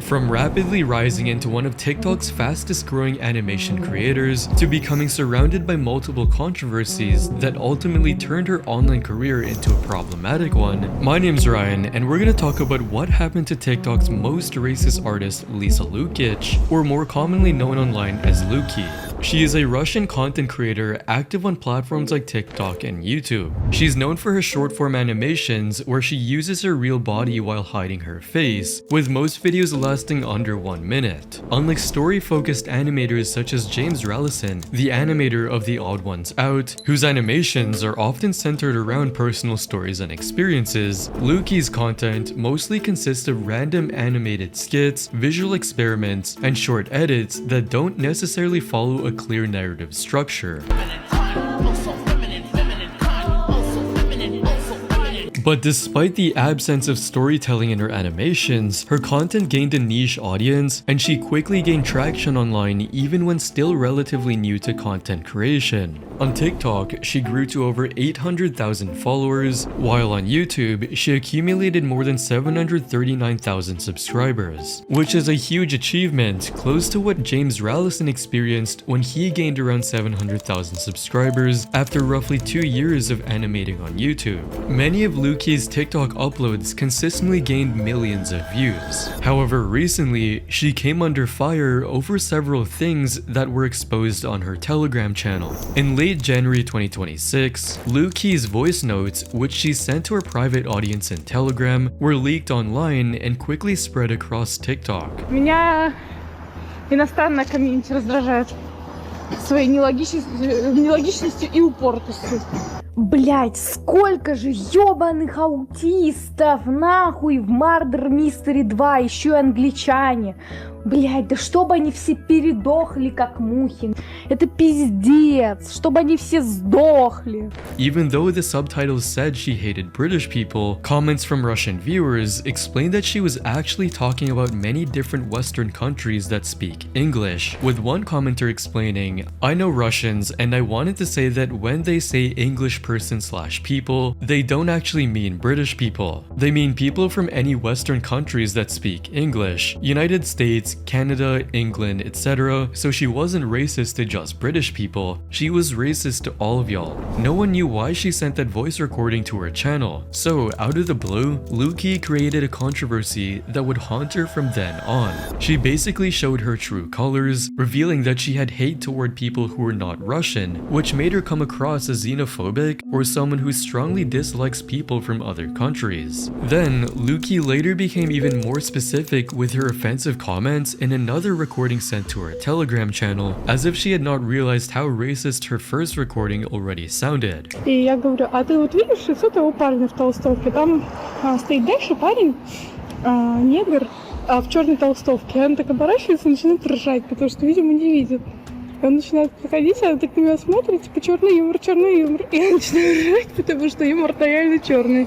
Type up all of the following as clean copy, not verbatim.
From rapidly rising into one of TikTok's fastest growing animation creators to becoming surrounded by multiple controversies that ultimately turned her online career into a problematic one, my name's Ryan and we're gonna talk about what happened to TikTok's most racist artist Lisa Lukey, or more commonly known online as Lukey. She is a Russian content creator active on platforms like TikTok and YouTube. She's known for her short-form animations where she uses her real body while hiding her face, with most videos lasting under 1 minute. Unlike story-focused animators such as James Rallison, the animator of The Odd Ones Out, whose animations are often centered around personal stories and experiences, Lukey's content mostly consists of random animated skits, visual experiments, and short edits that don't necessarily follow a clear narrative structure. But despite the absence of storytelling in her animations, her content gained a niche audience and she quickly gained traction online even when still relatively new to content creation. On TikTok, she grew to over 800,000 followers, while on YouTube, she accumulated more than 739,000 subscribers, which is a huge achievement, close to what James Rallison experienced when he gained around 700,000 subscribers after roughly 2 years of animating on YouTube. Many of Lukey's TikTok uploads consistently gained millions of views. However, recently, she came under fire over several things that were exposed on her Telegram channel. In late January 2026, Lukey's voice notes, which she sent to her private audience in Telegram, were leaked online and quickly spread across TikTok. Меня иностранная комьюнити раздражает своей нелогичностью и упортостью. Блять, сколько же ёбаных аутистов, нахуй, в Murder Mystery 2, еще и англичане. Блять, да чтобы они все передохли, как мухи. Это пиздец, чтобы они все сдохли. Even though the subtitles said she hated British people, comments from Russian viewers explained that she was actually talking about many different Western countries that speak English, with one commenter explaining, "I know Russians and I wanted to say that when they say English person/people, they don't actually mean British people. They mean people from any Western countries that speak English, United States, Canada, England, etc. So she wasn't racist to just British people, she was racist to all of y'all." No one knew why she sent that voice recording to her channel, so out of the blue, Lukey created a controversy that would haunt her from then on. She basically showed her true colors, revealing that she had hate toward people who were not Russian, which made her come across as xenophobic or someone who strongly dislikes people from other countries. Then, Lukey later became even more specific with her offensive comments in another recording sent to her Telegram channel, as if she had not realized how racist her first recording already sounded. И я говорю, а ты вот видишь лицо того парня в толстовке? Там стоит дальше парень, негр, в черной толстовке. Он так оборачивается и начинает ржать, потому что, видимо, не видит. Он начинает проходить, она так на меня смотрит, типа черный юмор. И я начинаю ржать, потому что юмор-то реально черный.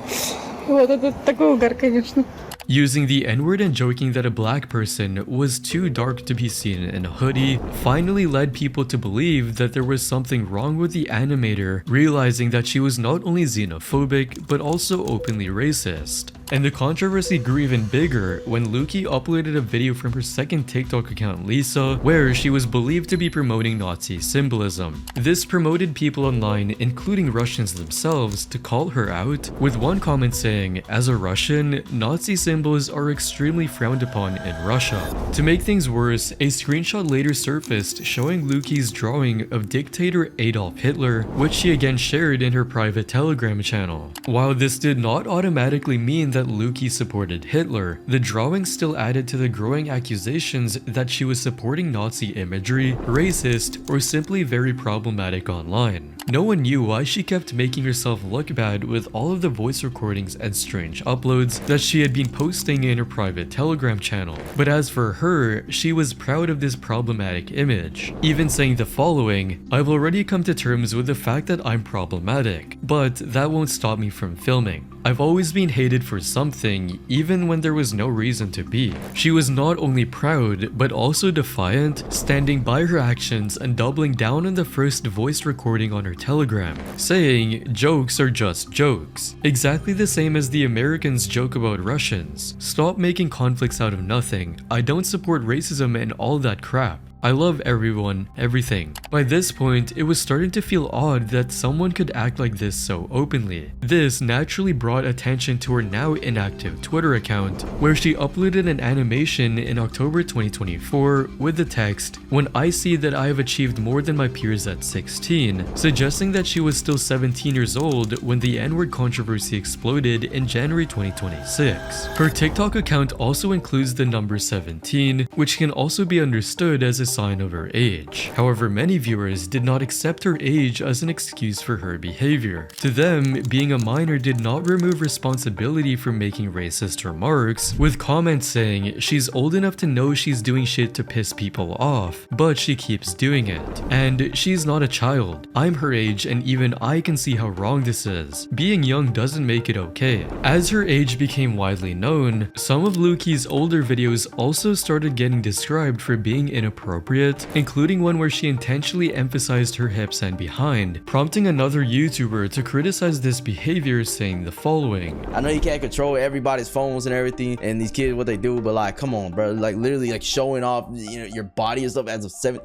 Вот, это такой угар, конечно. Using the N-word and joking that a black person was too dark to be seen in a hoodie finally led people to believe that there was something wrong with the animator, realizing that she was not only xenophobic but also openly racist. And the controversy grew even bigger when Lukey uploaded a video from her second TikTok account, Lisa, where she was believed to be promoting Nazi symbolism. This promoted people online, including Russians themselves, to call her out, with one comment saying, "As a Russian, Nazi symbols are extremely frowned upon in Russia." To make things worse, a screenshot later surfaced showing Lukey's drawing of dictator Adolf Hitler, which she again shared in her private Telegram channel. While this did not automatically mean that Lukey supported Hitler, the drawing still added to the growing accusations that she was supporting Nazi imagery, racist, or simply very problematic online. No one knew why she kept making herself look bad with all of the voice recordings and strange uploads that she had been posting in her private Telegram channel. But as for her, she was proud of this problematic image, even saying the following, "I've already come to terms with the fact that I'm problematic, but that won't stop me from filming. I've always been hated for something, even when there was no reason to be. She was not only proud, but also defiant, standing by her actions and doubling down on the first voice recording on her Telegram, saying, "Jokes are just jokes." Exactly the same as the Americans joke about Russians. Stop making conflicts out of nothing. I don't support racism and all that crap. I love everyone, everything. By this point, it was starting to feel odd that someone could act like this so openly. This naturally brought attention to her now inactive Twitter account, where she uploaded an animation in October 2024 with the text, "When I see that I have achieved more than my peers at 16, suggesting that she was still 17 years old when the N-word controversy exploded in January 2026. Her TikTok account also includes the number 17, which can also be understood as a sign of her age. However, many viewers did not accept her age as an excuse for her behavior. To them, being a minor did not remove responsibility for making racist remarks, with comments saying she's old enough to know she's doing shit to piss people off, but she keeps doing it. And she's not a child. I'm her age and even I can see how wrong this is. Being young doesn't make it okay. As her age became widely known, some of Lukey's older videos also started getting described for being inappropriate, including one where she intentionally emphasized her hips and behind, prompting another YouTuber to criticize this behavior, saying the following. "I know you can't control everybody's phones and everything, and these kids what they do, but like, come on, bro, like literally like showing off, you know, your body and stuff as a 7."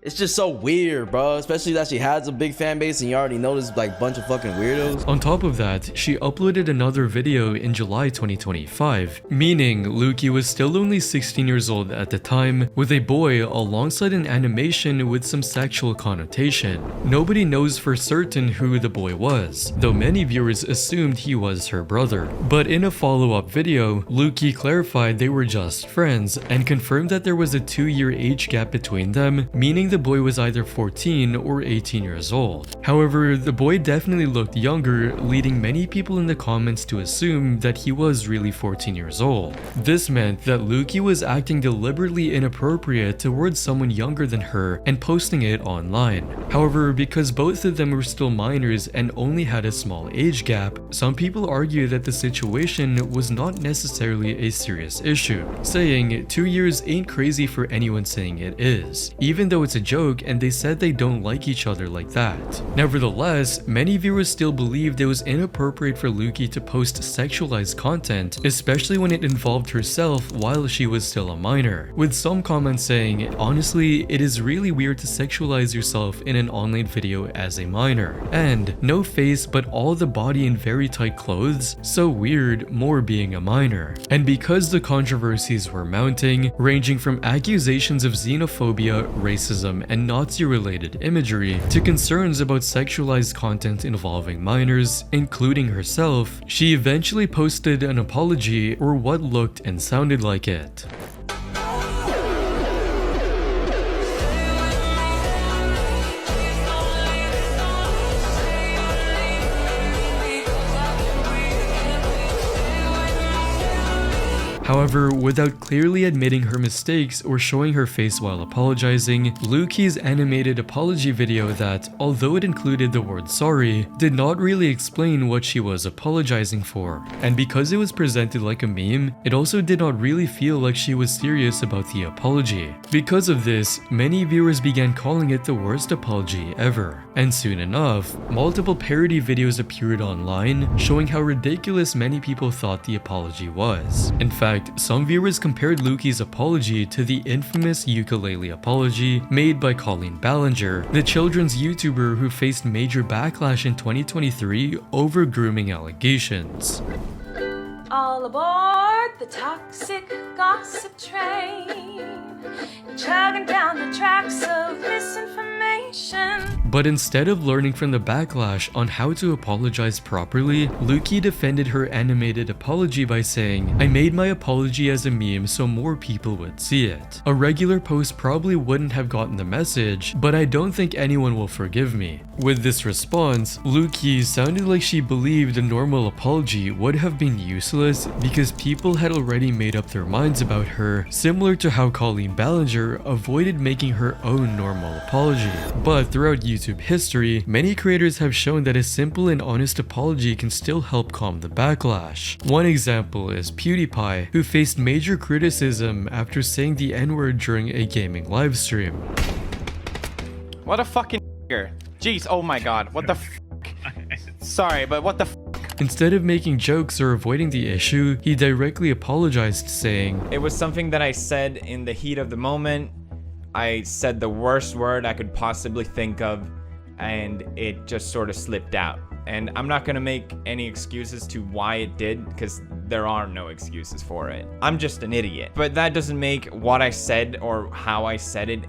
It's just so weird, bro, especially that she has a big fan base and you already know this like bunch of fucking weirdos. On top of that, she uploaded another video in July 2025, meaning Lukey was still only 16 years old at the time, with a boy alongside an animation with some sexual connotation. Nobody knows for certain who the boy was, though many viewers assumed he was her brother. But in a follow-up video, Lukey clarified they were just friends and confirmed that there was a 2-year age gap between them, meaning the boy was either 14 or 18 years old. However, the boy definitely looked younger, leading many people in the comments to assume that he was really 14 years old. This meant that Lukey was acting deliberately inappropriate towards someone younger than her and posting it online. However, because both of them were still minors and only had a small age gap, some people argue that the situation was not necessarily a serious issue, saying 2 years ain't crazy for anyone saying it is, even though it's a joke and they said they don't like each other like that. Nevertheless, many viewers still believed it was inappropriate for Lukey to post sexualized content, especially when it involved herself while she was still a minor, with some comments saying, "Honestly, it is really weird to sexualize yourself in an online video as a minor," and "No face but all the body in very tight clothes, so weird, more being a minor." And because the controversies were mounting, ranging from accusations of xenophobia, racism, and Nazi-related imagery to concerns about sexualized content involving minors, including herself, she eventually posted an apology, or what looked and sounded like it. However, without clearly admitting her mistakes or showing her face while apologizing, Lukey's animated apology video that, although it included the word sorry, did not really explain what she was apologizing for. And because it was presented like a meme, it also did not really feel like she was serious about the apology. Because of this, many viewers began calling it the worst apology ever. And soon enough, multiple parody videos appeared online, showing how ridiculous many people thought the apology was. In fact, some viewers compared Lukey's apology to the infamous ukulele apology made by Colleen Ballinger, the children's YouTuber who faced major backlash in 2023 over grooming allegations. All aboard the toxic gossip train, chugging down the tracks of misinformation. But instead of learning from the backlash on how to apologize properly, Lukey defended her animated apology by saying, "I made my apology as a meme so more people would see it. A regular post probably wouldn't have gotten the message, but I don't think anyone will forgive me." With this response, Lukey sounded like she believed a normal apology would have been useless because people had already made up their minds about her, similar to how Colleen Ballinger avoided making her own normal apology. But throughout YouTube history, many creators have shown that a simple and honest apology can still help calm the backlash. One example is PewDiePie, who faced major criticism after saying the N-word during a gaming livestream. What a fucking jeez, oh my god, what the Sorry, but what the Instead of making jokes or avoiding the issue, he directly apologized, saying, It was something that I said in the heat of the moment. I said the worst word I could possibly think of, and it just sort of slipped out. And I'm not gonna make any excuses to why it did, because there are no excuses for it. I'm just an idiot. But that doesn't make what I said or how I said it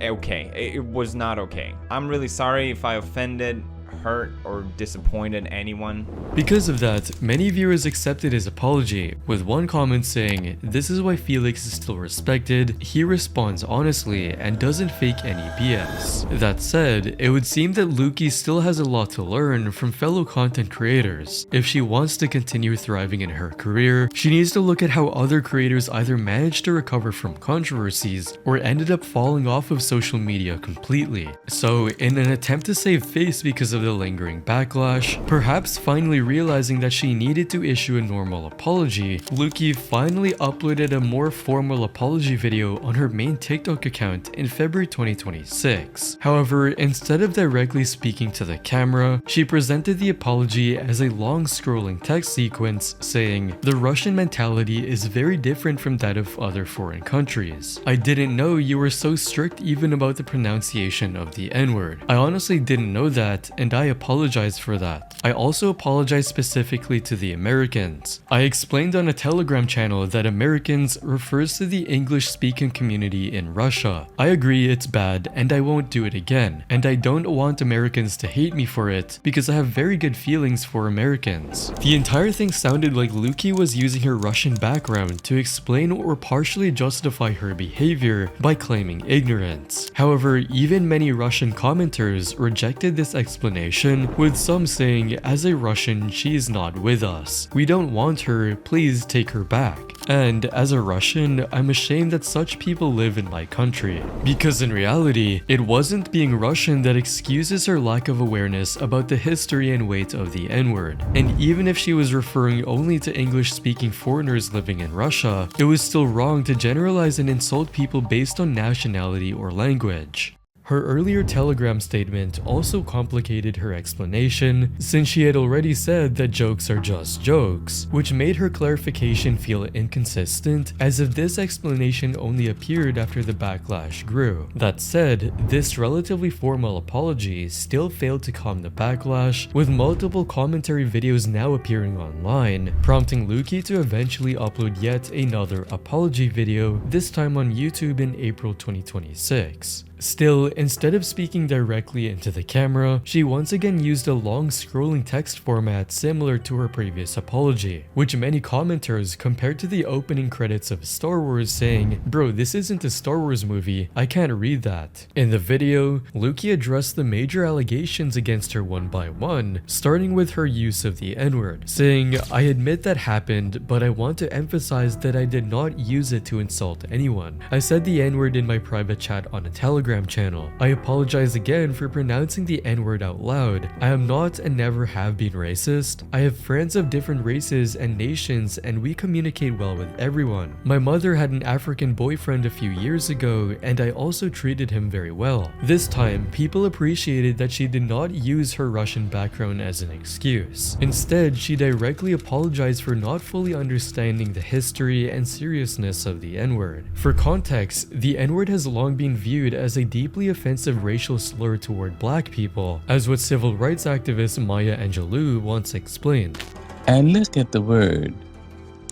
okay. It was not okay. I'm really sorry if I offended, hurt, or disappointed anyone. Because of that, many viewers accepted his apology, with one comment saying, "This is why Felix is still respected, he responds honestly and doesn't fake any BS." That said, it would seem that Lukey still has a lot to learn from fellow content creators. If she wants to continue thriving in her career, she needs to look at how other creators either managed to recover from controversies or ended up falling off of social media completely. So, in an attempt to save face because of the lingering backlash, perhaps finally realizing that she needed to issue a normal apology, Lukey finally uploaded a more formal apology video on her main TikTok account in February 2026. However, instead of directly speaking to the camera, she presented the apology as a long scrolling text sequence saying, "The Russian mentality is very different from that of other foreign countries. I didn't know you were so strict even about the pronunciation of the N-word. I honestly didn't know that, and I apologize for that. I also apologize specifically to the Americans. I explained on a Telegram channel that Americans refers to the English-speaking community in Russia. I agree it's bad and I won't do it again, and I don't want Americans to hate me for it because I have very good feelings for Americans." The entire thing sounded like Lukey was using her Russian background to explain or partially justify her behavior by claiming ignorance. However, even many Russian commenters rejected this explanation, with some saying, "As a Russian, she is not with us. We don't want her, please take her back. And as a Russian, I'm ashamed that such people live in my country." Because in reality, it wasn't being Russian that excuses her lack of awareness about the history and weight of the N-word. And even if she was referring only to English-speaking foreigners living in Russia, it was still wrong to generalize and insult people based on nationality or language. Her earlier Telegram statement also complicated her explanation, since she had already said that jokes are just jokes, which made her clarification feel inconsistent, as if this explanation only appeared after the backlash grew. That said, this relatively formal apology still failed to calm the backlash, with multiple commentary videos now appearing online, prompting Lukey to eventually upload yet another apology video, this time on YouTube in April 2026. Still, instead of speaking directly into the camera, she once again used a long scrolling text format similar to her previous apology, which many commenters compared to the opening credits of Star Wars, saying, "Bro, this isn't a Star Wars movie, I can't read that." In the video, Lukey addressed the major allegations against her one by one, starting with her use of the N-word, saying, "I admit that happened, but I want to emphasize that I did not use it to insult anyone. I said the N-word in my private chat on a Telegram channel. I apologize again for pronouncing the N-word out loud. I am not and never have been racist. I have friends of different races and nations and we communicate well with everyone. My mother had an African boyfriend a few years ago and I also treated him very well." This time, people appreciated that she did not use her Russian background as an excuse. Instead, she directly apologized for not fully understanding the history and seriousness of the N-word. For context, the N-word has long been viewed as a deeply offensive racial slur toward black people, as what civil rights activist Maya Angelou once explained. I look at the word,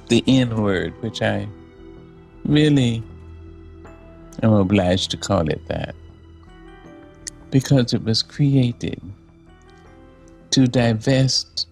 the N-word, which I really am obliged to call it that, because it was created to divest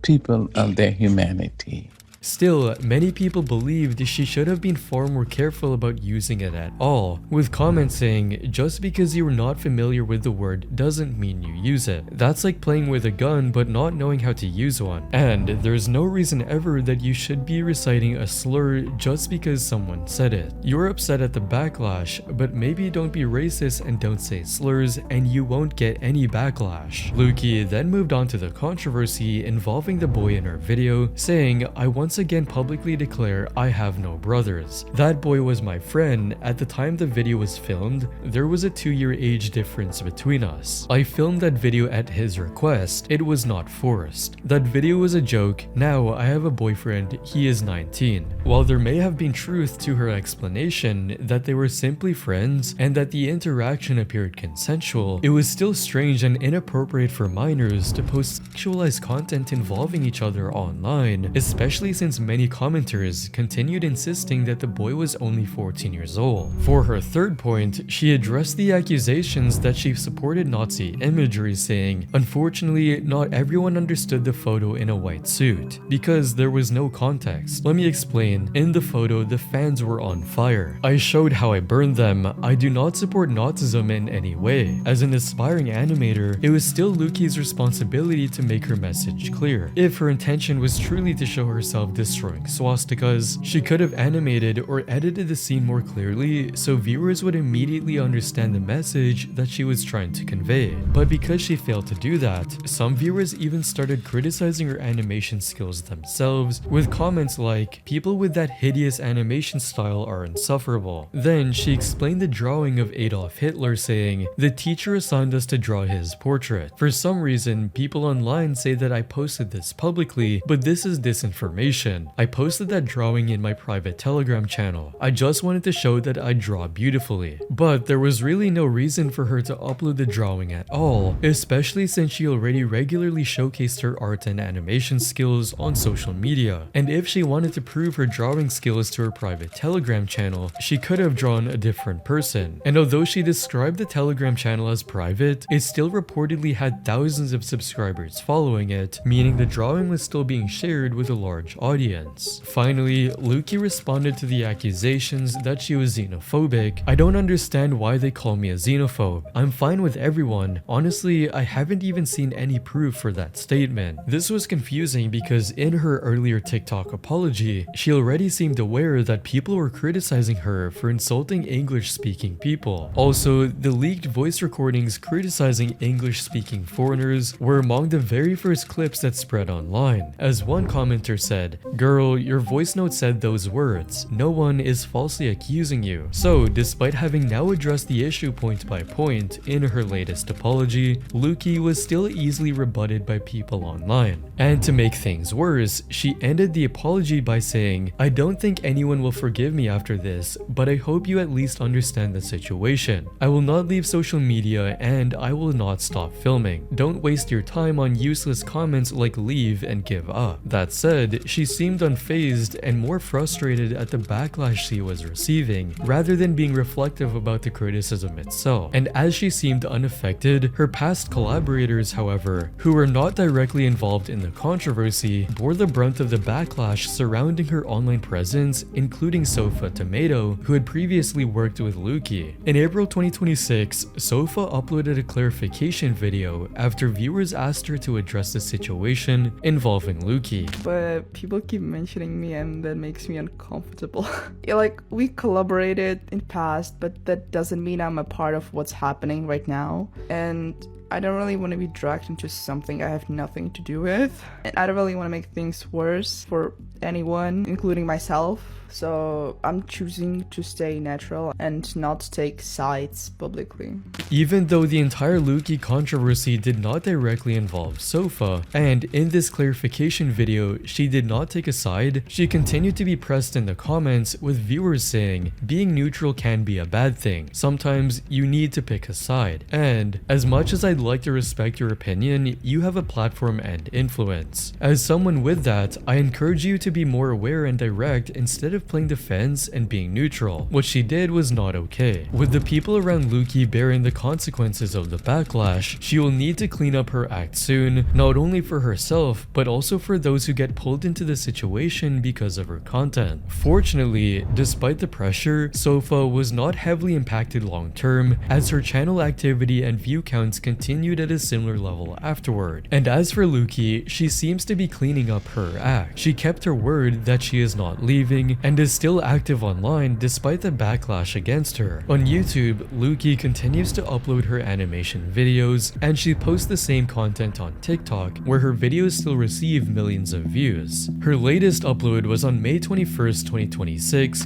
people of their humanity. Still, many people believed she should have been far more careful about using it at all, with comments saying, just because you're not familiar with the word doesn't mean you use it. That's like playing with a gun but not knowing how to use one. And there's no reason ever that you should be reciting a slur just because someone said it. You're upset at the backlash, but maybe don't be racist and don't say slurs and you won't get any backlash. Lukey then moved on to the controversy involving the boy in her video, saying, I once again publicly declare I have no brothers. That boy was my friend. At the time the video was filmed, there was a 2-year age difference between us. I filmed that video at his request. It was not forced. That video was a joke. Now I have a boyfriend. He is 19. While there may have been truth to her explanation that they were simply friends and that the interaction appeared consensual, it was still strange and inappropriate for minors to post sexualized content involving each other online, especially since many commenters continued insisting that the boy was only 14 years old. For her third point, she addressed the accusations that she supported Nazi imagery, saying, unfortunately, not everyone understood the photo in a white suit, because there was no context. Let me explain. In the photo, the fans were on fire. I showed how I burned them. I do not support Nazism in any way. As an aspiring animator, it was still Lukey's responsibility to make her message clear. If her intention was truly to show herself destroying swastikas, she could have animated or edited the scene more clearly so viewers would immediately understand the message that she was trying to convey. But because she failed to do that, some viewers even started criticizing her animation skills themselves, with comments like, people with that hideous animation style are insufferable. Then she explained the drawing of Adolf Hitler, saying, the teacher assigned us to draw his portrait. For some reason, people online say that I posted this publicly, but this is disinformation. I posted that drawing in my private Telegram channel. I just wanted to show that I draw beautifully. But there was really no reason for her to upload the drawing at all, especially since she already regularly showcased her art and animation skills on social media. And if she wanted to prove her drawing skills to her private Telegram channel, she could have drawn a different person. And although she described the Telegram channel as private, it still reportedly had thousands of subscribers following it, meaning the drawing was still being shared with a large audience. Finally, Lukey responded to the accusations that she was xenophobic. I don't understand why they call me a xenophobe. I'm fine with everyone. Honestly, I haven't even seen any proof for that statement. This was confusing because in her earlier TikTok apology, she already seemed aware that people were criticizing her for insulting English-speaking people. Also, the leaked voice recordings criticizing English-speaking foreigners were among the very first clips that spread online. As one commenter said, girl, your voice note said those words. No one is falsely accusing you. So, despite having now addressed the issue point by point in her latest apology, Lukey was still easily rebutted by people online. And to make things worse, she ended the apology by saying, I don't think anyone will forgive me after this, but I hope you at least understand the situation. I will not leave social media and I will not stop filming. Don't waste your time on useless comments like leave and give up. That said, she seemed unfazed and more frustrated at the backlash she was receiving, rather than being reflective about the criticism itself. And as she seemed unaffected, her past collaborators, however, who were not directly involved in the controversy, bore the brunt of the backlash surrounding her online presence, including Sofa Tomato, who had previously worked with Lukey. In April 2026, Sofa uploaded a clarification video after viewers asked her to address the situation involving Lukey. But people keep mentioning me and that makes me uncomfortable. Yeah, like, we collaborated in past, but that doesn't mean I'm a part of what's happening right now. And I don't really want to be dragged into something I have nothing to do with. And I don't really want to make things worse for anyone, including myself. So I'm choosing to stay natural and not take sides publicly. Even though the entire Lukey controversy did not directly involve Sofa, and in this clarification video she did not take a side, she continued to be pressed in the comments with viewers saying, being neutral can be a bad thing. Sometimes you need to pick a side. And as much as I I'd like to respect your opinion, you have a platform and influence. As someone with that, I encourage you to be more aware and direct instead of playing defense and being neutral. What she did was not okay. With the people around Lukey bearing the consequences of the backlash, she will need to clean up her act soon, not only for herself, but also for those who get pulled into the situation because of her content. Fortunately, despite the pressure, Sofa was not heavily impacted long term, as her channel activity and view counts continued at a similar level afterward. And as for Lukey, she seems to be cleaning up her act. She kept her word that she is not leaving and is still active online despite the backlash against her. On YouTube, Lukey continues to upload her animation videos, and she posts the same content on TikTok, where her videos still receive millions of views. Her latest upload was on May 21st, 2026.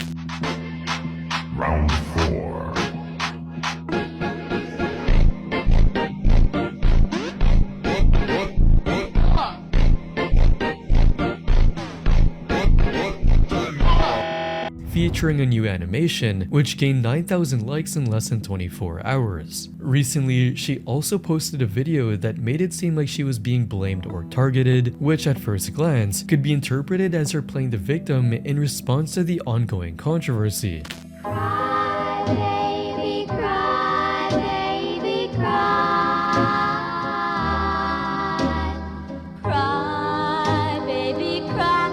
Round 4. Featuring a new animation, which gained 9,000 likes in less than 24 hours. Recently, she also posted a video that made it seem like she was being blamed or targeted, which at first glance could be interpreted as her playing the victim in response to the ongoing controversy. Cry, baby, cry, baby, cry. Cry, baby, cry.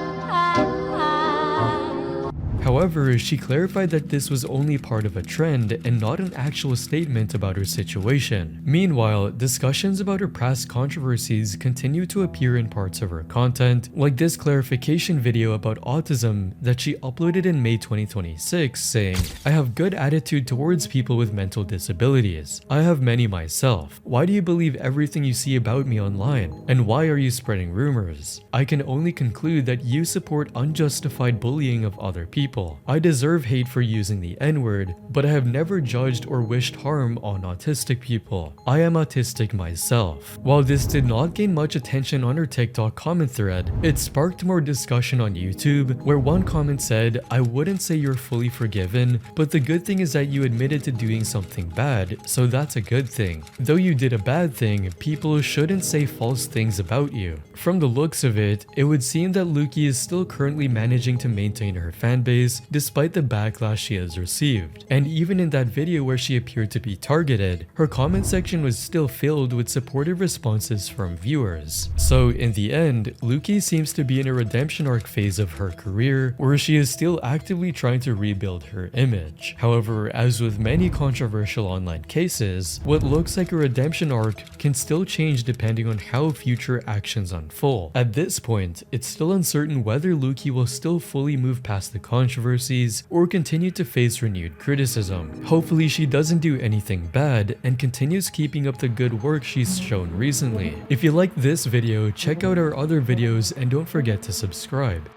However, she clarified that this was only part of a trend and not an actual statement about her situation. Meanwhile, discussions about her past controversies continue to appear in parts of her content, like this clarification video about autism that she uploaded in May 2026, saying, "I have good attitude towards people with mental disabilities. I have many myself. Why do you believe everything you see about me online? And why are you spreading rumors? I can only conclude that you support unjustified bullying of other people. I deserve hate for using the N-word, but I have never judged or wished harm on autistic people. I am autistic myself." While this did not gain much attention on her TikTok comment thread, it sparked more discussion on YouTube, where one comment said, "I wouldn't say you're fully forgiven, but the good thing is that you admitted to doing something bad, so that's a good thing. Though you did a bad thing, people shouldn't say false things about you." From the looks of it, it would seem that Lukey is still currently managing to maintain her fanbase despite the backlash she has received. And even in that video where she appeared to be targeted, her comment section was still filled with supportive responses from viewers. So in the end, Lukey seems to be in a redemption arc phase of her career, where she is still actively trying to rebuild her image. However, as with many controversial online cases, what looks like a redemption arc can still change depending on how future actions unfold. At this point, it's still uncertain whether Lukey will still fully move past the controversies or continue to face renewed criticism. Hopefully she doesn't do anything bad and continues keeping up the good work she's shown recently. If you liked this video, check out our other videos and don't forget to subscribe.